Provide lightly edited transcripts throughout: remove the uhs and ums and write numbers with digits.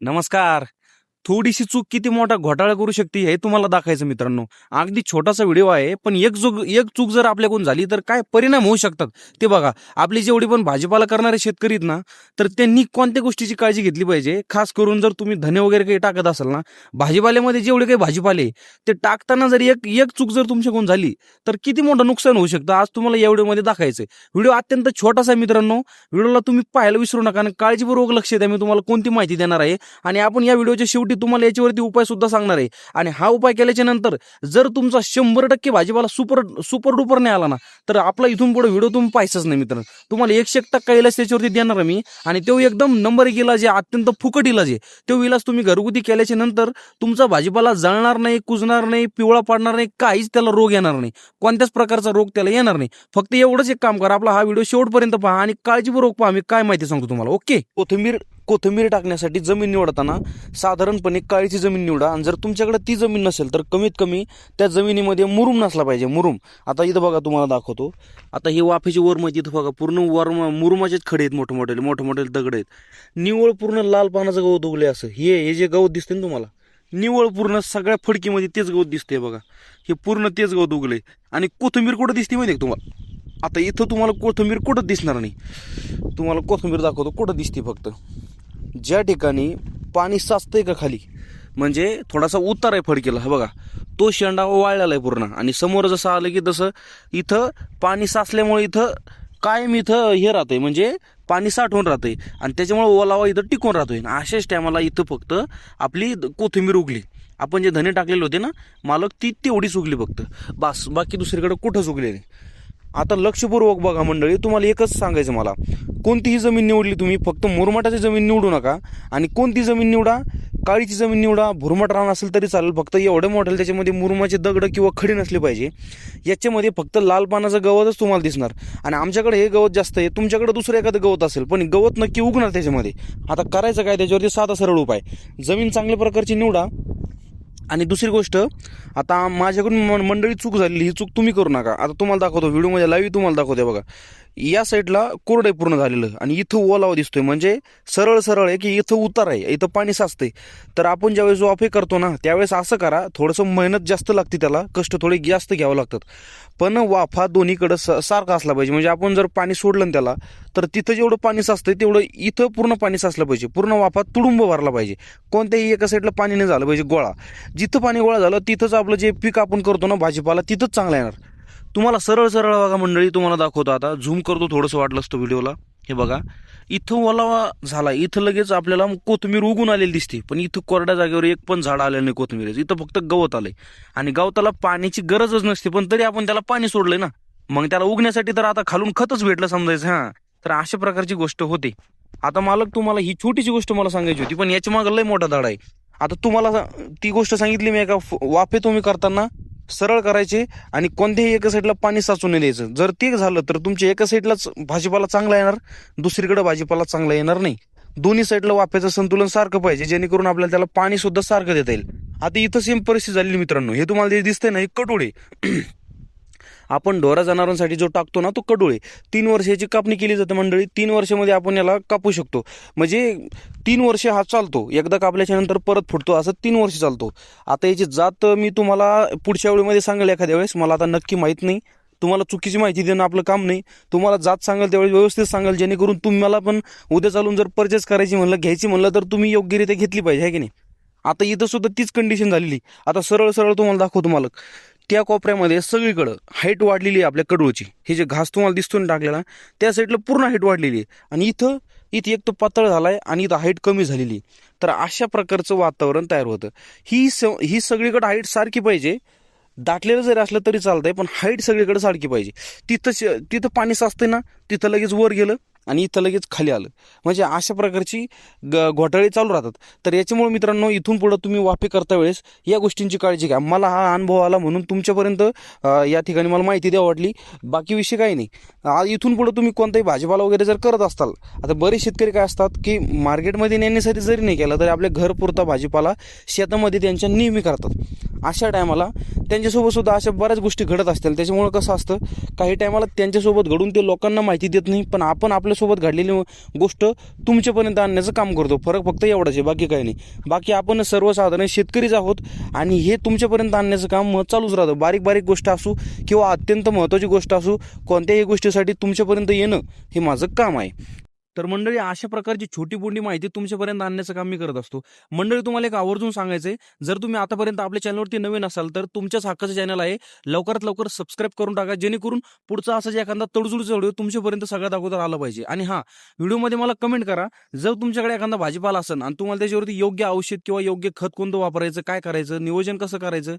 नमस्कार. थोडीशी चूक किती मोठा घोटाळा करू शकते हे तुम्हाला दाखवायचं मित्रांनो. अगदी छोटासा व्हिडिओ आहे, पण एक चूक जर आपल्याकडून झाली तर काय परिणाम होऊ शकतात ते बघा. आपली जेवढी पण भाजीपाला करणारे शेतकरी आहेत ना, तर त्यांनी कोणत्या गोष्टीची काळजी घेतली पाहिजे. खास करून जर तुम्ही धने वगैरे काही टाकत असाल ना, भाजीपाल्यामध्ये जेवढे काही भाजीपाले ते टाकताना जर एक एक चूक जर तुमच्याकडून झाली तर किती मोठं नुकसान होऊ शकतं. आज तुम्हाला या व्हिडिओमध्ये दाखवायचं. व्हिडिओ अत्यंत छोटासा आहे मित्रांनो. व्हिडिओला तुम्ही पाहायला विसरू नका आणि काळजीपूर्वक लक्ष द्या. मी तुम्हाला कोणती माहिती देणार आहे आणि आपण या व्हिडिओच्या शेवटी तुम्हाला याच्यावरती उपाय सुद्धा सांगणार आहे. आणि हा उपाय केल्याच्या नंतर जर तुमचा 100% भाजीपाला सुपर डुपर नाही आला ना, तर आपला इथून पुढे व्हिडिओ तुम्ही पाहायचाच नाही मित्रांनो. तुम्हाला 100% इलाज त्याच्यावरती देणार आहे मी. आणि तो एकदम नंबर 1 इलाज आहे, अत्यंत फुकट इलाज आहे. तो इलाज तुम्ही घरगुती केल्याच्या नंतर तुमचा भाजीपाला जळणार नाही, कुजणार नाही, पिवळा पडणार नाही, काहीच त्याला रोग येणार नाही. कोणत्याच प्रकारचा रोग त्याला येणार नाही. फक्त एवढंच एक काम करा, आपला हा व्हिडिओ शेवटपर्यंत पहा आणि काळजीपूर्वक पहा. मी काय माहिती सांगतो तुम्हाला. ओके. कोथिंबीर टाकण्यासाठी जमीन निवडताना साधारणपणे काळीची जमीन निवडा. आणि जर तुमच्याकडे ती जमीन नसेल तर कमीत कमी त्या जमिनीमध्ये मुरुम नसला पाहिजे. मुरुम आता इथं बघा, तुम्हाला दाखवतो. आता ही वाफेची माहिती इथं बघा, पूर्ण मुरुमाचेच खडे आहेत, मोठे दगड आहेत. निव्वळ पूर्ण लाल पानाचं गवत उगले असं. हे जे गवत दिसते ना तुम्हाला, निव्वळ पूर्ण सगळ्या फडकीमध्ये तेच गवत दिसते बघा. हे पूर्ण तेच गवत उगले. आणि कोथिंबीर कुठं दिसते माहिती आहे तुम्हाला? आता इथं तुम्हाला कोथिंबीर कुठं दिसणार नाही. तुम्हाला कोथिंबीर दाखवतो कुठं दिसते. फक्त ज्या ठिकाणी पाणी साचतंय का खाली, म्हणजे थोडासा उतार आहे फडकेला, हा बघा, तो शेंडा वाळलेला आहे पूर्ण. आणि समोर जसं आलं की तसं इथं पाणी साचल्यामुळे इथं कायम इथं हे राहतंय, म्हणजे पाणी साठवून राहतंय आणि त्याच्यामुळे ओलावा इथं टिकून राहतोय. अशाच टायमाला इथं फक्त आपली कोथिंबीर उगली. आपण जे धने टाकलेले होते ना मालक, ती तेवढीच उगली फक्त, बस. बाकी दुसरीकडे कुठंच उगले नाही. आता लक्षपूर्वक बघा मंडळी, तुम्हाला एकच सांगायचं मला, कोणतीही जमीन निवडली तुम्ही, फक्त मुरमाटाची जमीन निवडू नका. आणि कोणती जमीन निवडा, काळीची जमीन निवडा, भुरमट रान असेल तरी चालेल, फक्त एवढं मोठं त्याच्यामध्ये मुरुमाचे दगड किंवा खडी नसली पाहिजे. याच्यामध्ये फक्त लाल पानाचं गवतच तुम्हाला दिसणार. आणि आमच्याकडे हे गवत जास्त आहे, तुमच्याकडे दुसरं एखादं गवत असेल, पण गवत नक्की उगणार त्याच्यामध्ये. आता करायचं काय, त्याच्यावरती साधा सरळ उपाय, जमीन चांगल्या प्रकारची निवडा. आणि दुसरी गोष्ट, आता माझ्याकडून मंडळी चूक झालेली, ही चूक तुम्ही करू नका. आता तुम्हाला दाखवतो व्हिडिओमध्ये, लाईव्ह तुम्हाला दाखवते बघा. या साईडला कोरडं आहे पूर्ण झालेलं आणि इथं ओलावा दिसतोय, म्हणजे सरळ आहे की इथं उतार आहे, इथं पाणी साचतंय. तर आपण ज्यावेळेस वाफे करतो ना, त्यावेळेस असं करा, थोडंसं मेहनत जास्त लागते, त्याला कष्ट थोडे जास्त घ्यावं लागतात, पण वाफा दोन्हीकडं सारखा असला पाहिजे. म्हणजे आपण जर पाणी सोडलं त्याला, तर तिथं जेवढं पाणी साचतंय तेवढं इथं पूर्ण पाणी साचलं पाहिजे. पूर्ण वाफा तुडुंब भरला पाहिजे. कोणत्याही एका साईडला पाणी नाही झालं पाहिजे गोळा. जिथं पाणी गोळा झालं तिथंच आपलं जे पीक आपण करतो ना भाजीपाला, तिथंच चांगला येणार. तुम्हाला सरळ बघा मंडळी, तुम्हाला दाखवतो. आता झूम करतो थोडंसं वाटलं असतं व्हिडिओला. हे बघा, इथं ओलावा झाला, इथं लगेच आपल्याला कोथिंबीर उगून आलेली दिसते, पण इथं कोरड्या जागेवर एक पण झाड आलेलं नाही कोथिंबीर, इथं फक्त गवत आलंय. आणि गवताला पाण्याची गरजच नसते, पण तरी आपण त्याला पाणी सोडलंय ना, मग त्याला उगण्यासाठी तर आता खालून खतच भेटलं समजायचं. हा, तर अशा प्रकारची गोष्ट होते. आता मालक, तुम्हाला ही छोटीशी गोष्ट मला सांगायची होती, पण याच्या मागे लय मोठा धडा आहे. आता तुम्हाला ती गोष्ट सांगितली मी, एका वाफे तुम्ही करताना सरळ करायचे आणि कोणत्याही एका साईडला पाणी साचून नाही द्यायचं. जर ते झालं तर तुमच्या एका साईडलाच भाजीपाला चांगला येणार, दुसरीकडे भाजीपाला चांगला येणार नाही. दोन्ही साईडला वाफ्याचं संतुलन सारखं पाहिजे, जेणेकरून आपल्याला त्याला पाणी सुद्धा सारखं देता येईल. आता इथं सेम परिस्थिती झालेली मित्रांनो. हे तुम्हाला जे दिसतंय ना, हे कडोळे आपण ढोरा जनावरांसाठी जो टाकतो ना, तो कडोळे 3 वर्षाची कापणी केली जाते मंडळी. 3 वर्षामध्ये आपण याला कापू शकतो, म्हणजे 3 वर्ष हा चालतो. एकदा कापल्याच्या नंतर परत फुटतो, असं 3 वर्ष चालतो. आता याची जात मी तुम्हाला पुढच्या वेळेमध्ये सांगेल एखाद्या वेळेस, मला आता नक्की माहीत नाही. तुम्हाला चुकीची माहिती देणं आपलं काम नाही. तुम्हाला जात सांगाल त्यावेळेस व्यवस्थित सांगाल, जेणेकरून तुम्हाला पण उद्या चालून जर परचेस करायची म्हणलं, घ्यायची म्हणलं, तर तुम्ही योग्यरित्या घेतली पाहिजे, आहे की नाही. आता इथं सुद्धा तीच कंडिशन झालेली. आता सरळ तुम्हाला दाखवतो मालक. त्या कोपऱ्यामध्ये सगळीकडं हाईट वाढलेली आहे आपल्या कडूची. हे जे घास तुम्हाला दिसतो ना टाकलेला, त्या साईडला पूर्ण हाईट वाढलेली आहे. आणि इथं एक तो पातळ झालाय आणि इथं हाईट कमी झालेली आहे. तर अशा प्रकारचं वातावरण तयार होतं. ही सगळीकडे हाईट सारखी पाहिजे. दाटलेलं जरी असलं तरी चालतंय, पण हाईट सगळीकडे सारखी पाहिजे. तिथं पाणी साचतंय ना, तिथं लगेच वर गेलं आणि इथं लगेच खाली आलं, म्हणजे अशा प्रकारची घोटाळे चालू राहतात. तर याच्यामुळे मित्रांनो, इथून पुढे तुम्ही वाफे करता वेळेस या गोष्टींची काळजी घ्या. मला हा अनुभव आला म्हणून तुमच्यापर्यंत या ठिकाणी मला माहिती द्यावी वाटली, बाकी विषय काही नाही. इथून पुढे तुम्ही कोणताही भाजीपाला वगैरे जर करत असताल, आता बरेच शेतकरी काय असतात की मार्केटमध्ये नेण्यासाठी जरी नाही केलं तरी आपल्या घरपुरता भाजीपाला शेतामध्ये त्यांच्या नेहमी करतात. अशा टायमाला त्यांच्यासोबत सुद्धा अशा बऱ्याच गोष्टी घडत असतील. त्याच्यामुळे कसं असतं, काही टायमाला त्यांच्यासोबत घडून ते लोकांना माहिती देत नाही, पण आपण आपल्यासोबत घडलेली गोष्ट तुमच्यापर्यंत आणण्याचं काम करतो. फरक फक्त एवढाच आहे, बाकी काही नाही. बाकी आपण सर्वसाधारण शेतकरीच आहोत आणि हे तुमच्यापर्यंत आणण्याचं काम चालूच राहतं. बारीक बारीक गोष्ट असू किंवा अत्यंत महत्त्वाची गोष्ट असू, कोणत्याही गोष्टीसाठी तुमच्यापर्यंत येणं हे माझं काम आहे. तर मंडळी, अशा प्रकारची छोटी मोठी माहिती तुमच्यापर्यंत आणण्याचं काम मी करत असतो. मंडळी, तुम्हाला एक आवर्जून सांगायचंय, जर तुम्ही आतापर्यंत आपल्या चॅनलवरती नवीन असाल तर तुमच्याच हक्काचं चॅनल आहे, लवकरात लवकर सबस्क्राईब करून टाका, जेणेकरून पुढचा असा जे एखादा तडजोडीचा व्हिडिओ तुमच्यापर्यंत सगळ्यात अगोदर आला पाहिजे. आणि हां, व्हिडिओमध्ये मला कमेंट करा, जर तुमच्याकडे एखादा भाजीपाला असेल आणि तुम्हाला त्याच्यावरती योग्य औषध किंवा योग्य खत कोणतं वापरायचं, काय करायचं, नियोजन कसं करायचं,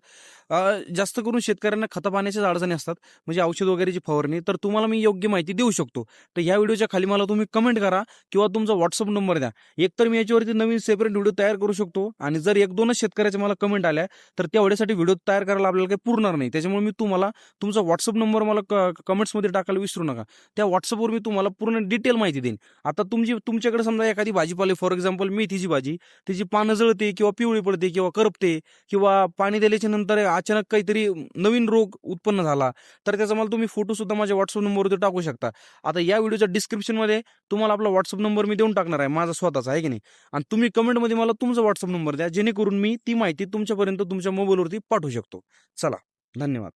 जास्त करून शेतकऱ्यांना खतं पाण्याच्याच अडचणी असतात, म्हणजे औषध वगैरेची फवारणी, तर तुम्हाला मी योग्य माहिती देऊ शकतो. तर ह्या व्हिडिओच्या खाली मला तुम्ही कमेंट करा किंवा तुमचा व्हॉट्सअप नंबर द्या. एकतर मी याच्यावरती नवीन सेपरेट व्हिडिओ तयार करू शकतो, आणि जर एक दोनच शेतकऱ्याच्या मला कमेंट आल्या तर तेवढ्यासाठी व्हिडिओ तयार करायला आपल्याला काही पुरणार नाही. त्याच्यामुळे मी तुम्हाला तुमचा व्हॉट्सअप नंबर मला कमेंट्समध्ये टाकायला विसरू नका. त्या व्हॉट्सअपवर मी तुम्हाला पूर्ण डिटेल माहिती देईन. आता तुमच्याकडे समजा एखादी भाजीपाला, फॉर एक्झाम्पल मेथीची भाजी, तिची पानं जळते किंवा पिवळी पडते किंवा करपते किंवा पाणी दिल्याच्या नंतर अचानक काहीतरी नवीन रोग उत्पन्न झाला, तर त्याचा मला तुम्ही फोटो सुद्धा माझ्या व्हॉट्सअप नंबरवरती टाकू शकता. आता या व्हिडिओच्या डिस्क्रिप्शनमध्ये तुम्हाला आपला व्हॉट्सअप नंबर मी देऊन टाकणार आहे, माझा स्वतःचा, आहे की नाही. आणि तुम्ही कमेंटमध्ये मला तुमचा व्हॉट्सअप नंबर द्या, जेणेकरून मी ती माहिती तुमच्यापर्यंत तुमच्या मोबाईलवरती पाठवू शकतो. चला, धन्यवाद.